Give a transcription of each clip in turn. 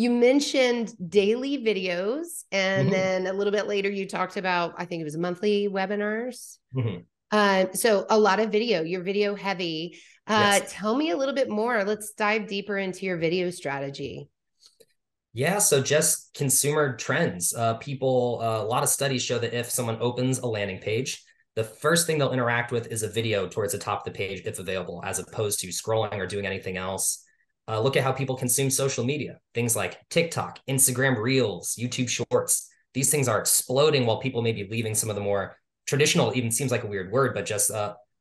You mentioned daily videos, and Hmm. then a little bit later you talked about, I think it was monthly webinars. Hmm. So a lot of video, you're video heavy. Yes. Tell me a little bit more. Let's dive deeper into your video strategy. Yeah, so just consumer trends. A lot of studies show that if someone opens a landing page, the first thing they'll interact with is a video towards the top of the page, if available, as opposed to scrolling or doing anything else. Look at how people consume social media. Things like TikTok, Instagram Reels, YouTube Shorts. These things are exploding while people may be leaving some of the more traditional, even seems like a weird word, but just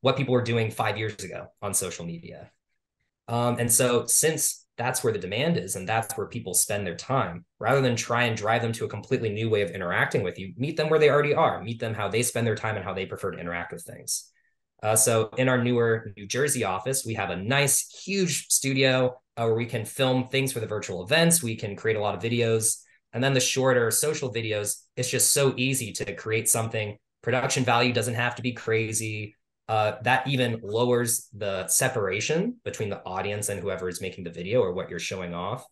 what people were doing 5 years ago on social media. And so, since that's where the demand is and that's where people spend their time, rather than try and drive them to a completely new way of interacting with you, meet them where they already are, meet them how they spend their time and how they prefer to interact with things. So, in our newer New Jersey office, we have a nice, huge studio where we can film things for the virtual events. We can create a lot of videos. And then the shorter social videos, it's just so easy to create something. Production value doesn't have to be crazy. That even lowers the separation between the audience and whoever is making the video or what you're showing off.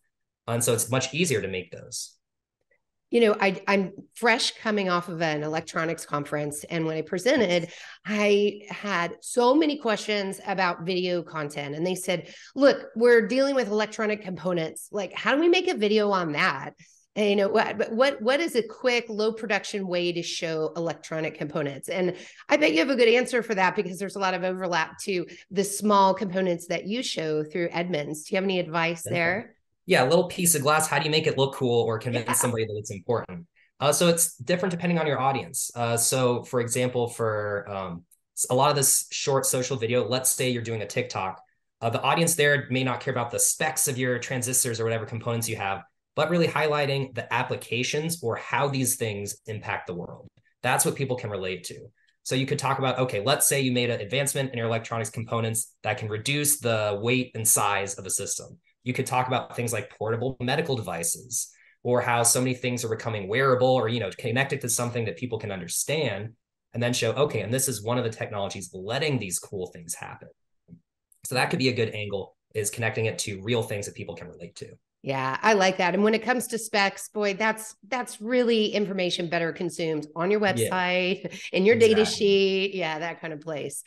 And so it's much easier to make those. I'm fresh coming off of an electronics conference. And when I presented, I had so many questions about video content. And they said, look, we're dealing with electronic components. Like, how do we make a video on that? And, what is a quick, low production way to show electronic components? And I bet you have a good answer for that because there's a lot of overlap to the small components that you show through Edmunds. Do you have any advice Definitely. there? Yeah, a little piece of glass. How do you make it look cool or convince Yeah. somebody that it's important? So it's different depending on your audience. So, for example, for a lot of this short social video, let's say you're doing a TikTok, the audience there may not care about the specs of your transistors or whatever components you have, but really highlighting the applications or how these things impact the world. That's what people can relate to. So you could talk about, okay, let's say you made an advancement in your electronics components that can reduce the weight and size of a system. You could talk about things like portable medical devices or how so many things are becoming wearable or connected to something that people can understand, and then show, okay, and this is one of the technologies letting these cool things happen. So that could be a good angle, is connecting it to real things that people can relate to. Yeah, I like that. And when it comes to specs, boy, that's really information better consumed on your Yeah, website, in your data exactly. sheet. Yeah, that kind of place.